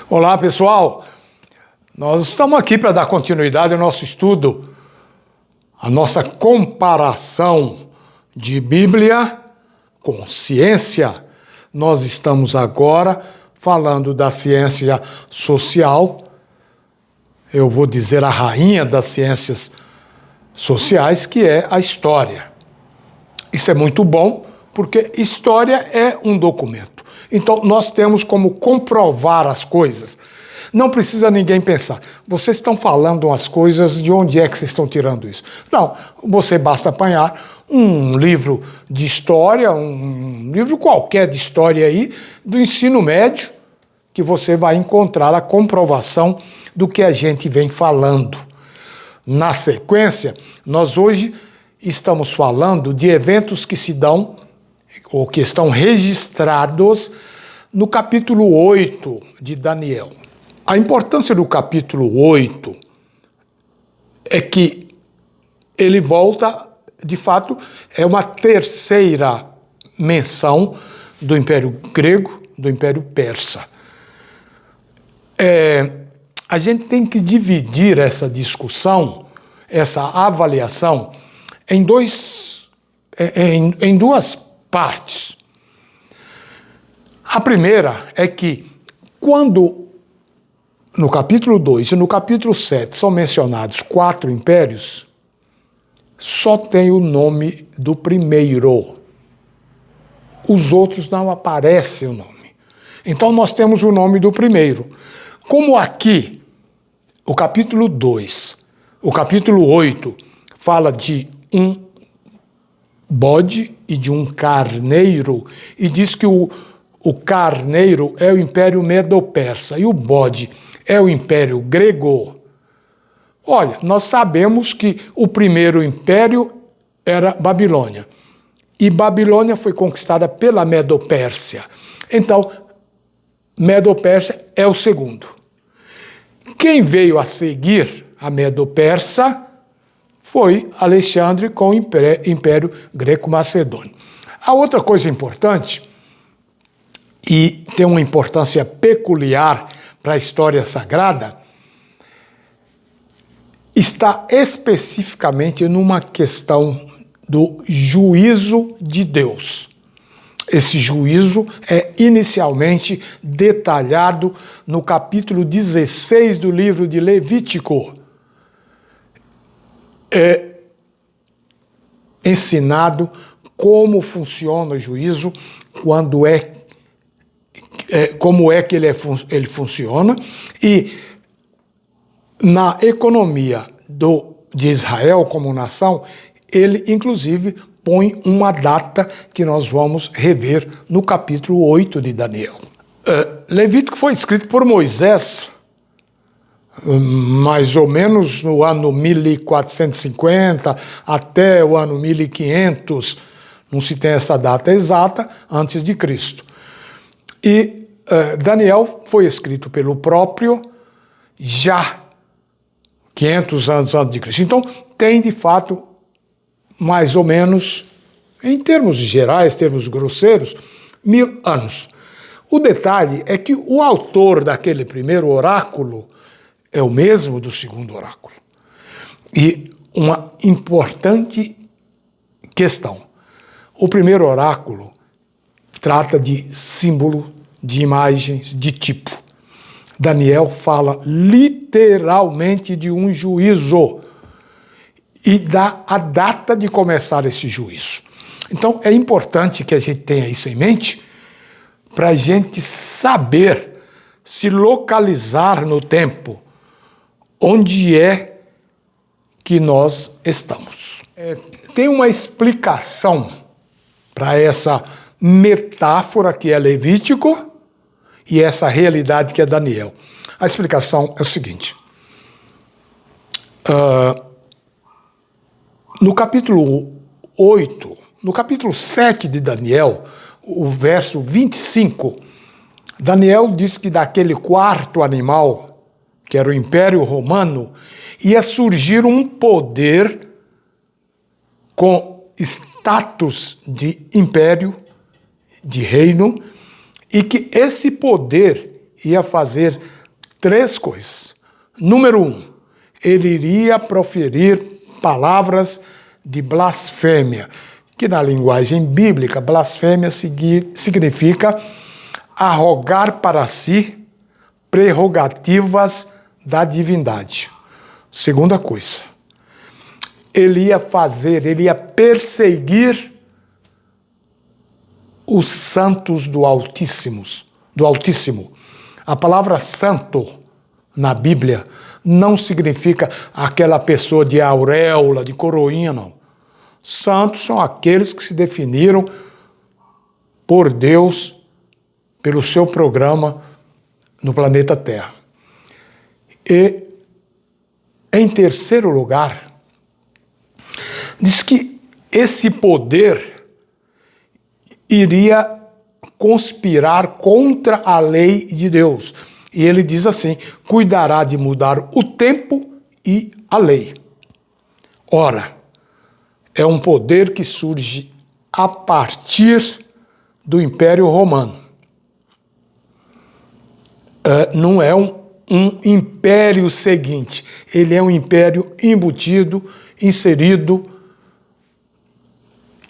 Olá, pessoal! Nós estamos aqui para dar continuidade ao nosso estudo, a nossa comparação de Bíblia com ciência. Nós estamos agora falando da ciência social. Eu vou dizer a rainha das ciências sociais, que é a história. Isso é muito bom, porque história é um documento. Então, nós temos como comprovar as coisas. Não precisa ninguém pensar. Vocês estão falando as coisas, de onde é que vocês estão tirando isso? Não, você basta apanhar um livro de história, um livro qualquer de história aí, do ensino médio, que você vai encontrar a comprovação do que a gente vem falando. Na sequência, nós hoje estamos falando de eventos que se dão, ou que estão registrados no capítulo 8 de Daniel. A importância do capítulo 8 é que ele volta, de fato, é uma terceira menção do Império Grego, do Império Persa. A gente tem que dividir essa discussão, essa avaliação, em duas partes. A primeira é que, quando no capítulo 2 e no capítulo 7 são mencionados 4 impérios, só tem o nome do primeiro. Os outros não aparecem o nome. Então nós temos o nome do primeiro. Como aqui, o capítulo 2, o capítulo 8, fala de um bode e de um carneiro, e diz que o carneiro é o Império Medo-Persa e o bode é o Império Grego. Olha, nós sabemos que o primeiro império era Babilônia, e Babilônia foi conquistada pela Medo-Pérsia. Então, Medo-Pérsia é o segundo. Quem veio a seguir a Medo-Persa foi Alexandre com o Império Greco-Macedônio. A outra coisa importante, e tem uma importância peculiar para a história sagrada, está especificamente numa questão do juízo de Deus. Esse juízo é inicialmente detalhado no capítulo 16 do livro de Levítico. É ensinado como funciona o juízo, como é que ele funciona, e na economia de Israel como nação, ele inclusive põe uma data que nós vamos rever no capítulo 8 de Daniel. Levítico foi escrito por Moisés, mais ou menos no ano 1450 até o ano 1500, não se tem essa data exata, antes de Cristo. E Daniel foi escrito pelo próprio já 500 anos antes de Cristo. Então, tem de fato, mais ou menos, em termos gerais, termos grosseiros, 1000 anos. O detalhe é que o autor daquele primeiro oráculo é o mesmo do segundo oráculo. E uma importante questão. O primeiro oráculo trata de símbolo, de imagens, de tipo. Daniel fala literalmente de um juízo e dá a data de começar esse juízo. Então, é importante que a gente tenha isso em mente para a gente saber se localizar no tempo onde é que nós estamos. Tem uma explicação para essa metáfora que é Levítico e essa realidade que é Daniel. A explicação é o seguinte. No capítulo 8, no capítulo 7 de Daniel, o verso 25, Daniel diz que daquele quarto animal, que era o Império Romano, ia surgir um poder com status de império, de reino, e que esse poder ia fazer 3 coisas. Número 1, ele iria proferir palavras de blasfêmia, que na linguagem bíblica, blasfêmia significa arrogar para si prerrogativas da divindade. Segunda coisa, ele ia perseguir os santos do Altíssimo. A palavra santo na Bíblia não significa aquela pessoa de auréola, de coroinha, não. Santos são aqueles que se definiram por Deus, pelo seu programa no planeta Terra. E, em terceiro lugar, diz que esse poder iria conspirar contra a lei de Deus. E ele diz assim: cuidará de mudar o tempo e a lei. Ora, é um poder que surge a partir do Império Romano. Não é um império seguinte, ele é um império embutido, inserido,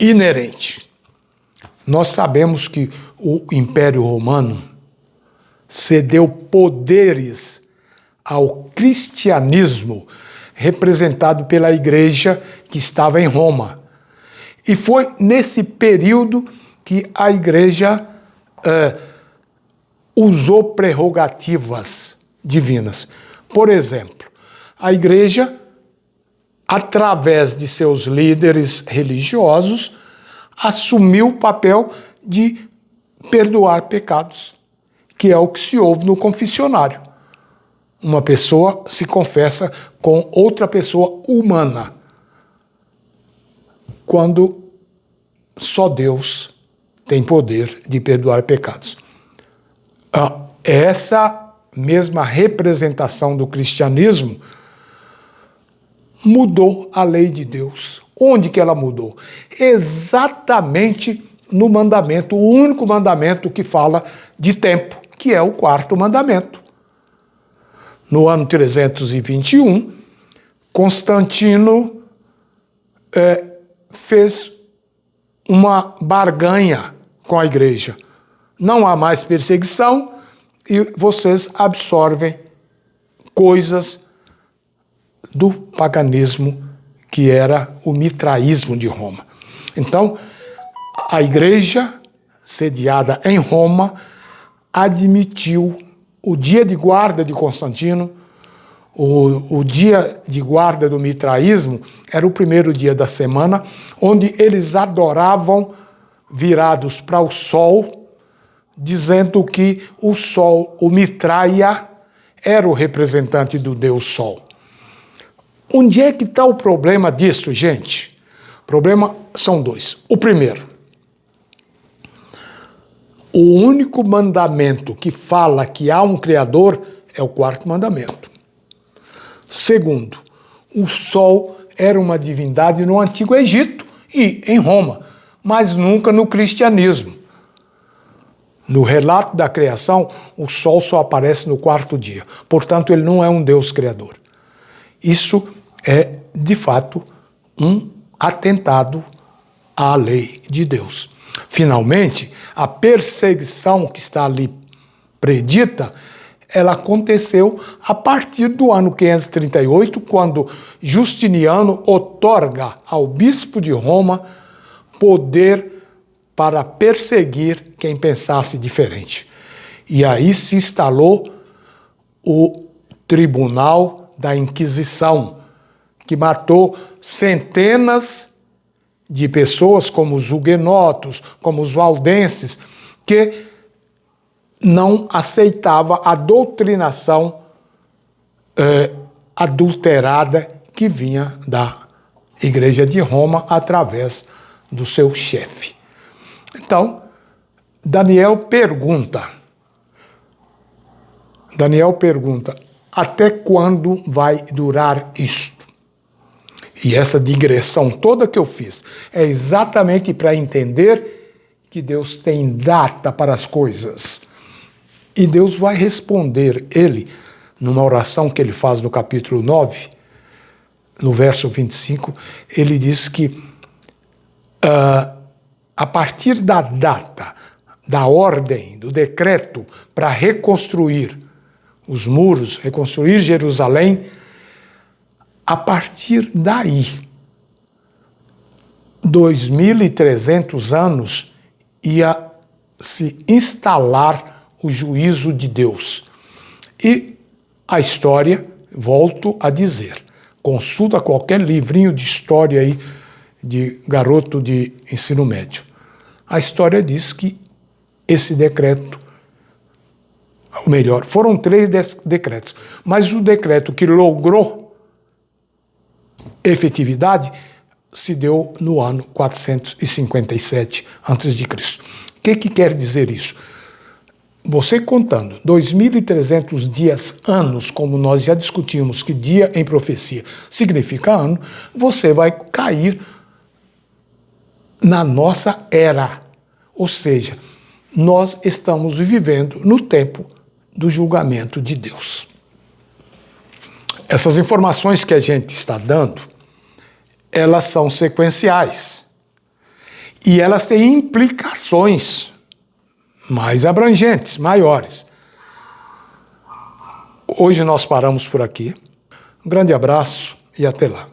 inerente. Nós sabemos que o Império Romano cedeu poderes ao cristianismo representado pela igreja que estava em Roma. E foi nesse período que a igreja usou prerrogativas divinas. Por exemplo, a igreja, através de seus líderes religiosos, assumiu o papel de perdoar pecados, que é o que se ouve no confessionário. Uma pessoa se confessa com outra pessoa humana, quando só Deus tem poder de perdoar pecados. Essa mesma representação do cristianismo mudou a lei de Deus. Onde que ela mudou? Exatamente no mandamento, o único mandamento que fala de tempo, que é o 4º mandamento. No ano 321, Constantino fez uma barganha com a igreja. Não há mais perseguição e vocês absorvem coisas do paganismo, que era o mitraísmo de Roma. Então, a igreja, sediada em Roma, admitiu o dia de guarda de Constantino. O dia de guarda do mitraísmo era o primeiro dia da semana, onde eles adoravam virados para o sol, dizendo que o sol, o Mitraia, era o representante do Deus Sol. Onde é que está o problema disso, gente? O problema são 2. O primeiro, o único mandamento que fala que há um Criador é o 4º mandamento. Segundo, o Sol era uma divindade no Antigo Egito e em Roma, mas nunca no cristianismo. No relato da criação, o Sol só aparece no 4º dia. Portanto, ele não é um Deus criador. Isso é, de fato, um atentado à lei de Deus. Finalmente, a perseguição que está ali predita, ela aconteceu a partir do ano 538, quando Justiniano outorga ao bispo de Roma poder para perseguir quem pensasse diferente. E aí se instalou o Tribunal da Inquisição, que matou centenas de pessoas, como os huguenotos, como os valdenses, que não aceitava a doutrinação adulterada que vinha da Igreja de Roma através do seu chefe. Então, Daniel pergunta, até quando vai durar isto? E essa digressão toda que eu fiz é exatamente para entender que Deus tem data para as coisas. E Deus vai responder, ele, numa oração que ele faz no capítulo 9, no verso 25, ele diz que a partir da data, da ordem, do decreto para reconstruir os muros, reconstruir Jerusalém, a partir daí, 2.300 anos ia se instalar o juízo de Deus. E a história, volto a dizer, consulta qualquer livrinho de história aí de garoto de ensino médio. A história diz que esse decreto, ou melhor, foram 3 decretos, mas o decreto que logrou efetividade se deu no ano 457 a.C. O que quer dizer isso? Você contando 2.300 dias, anos, como nós já discutimos que dia em profecia significa ano, você vai cair na nossa era. Ou seja, nós estamos vivendo no tempo do julgamento de Deus. Essas informações que a gente está dando, elas são sequenciais. E elas têm implicações mais abrangentes, maiores. Hoje nós paramos por aqui. Um grande abraço e até lá.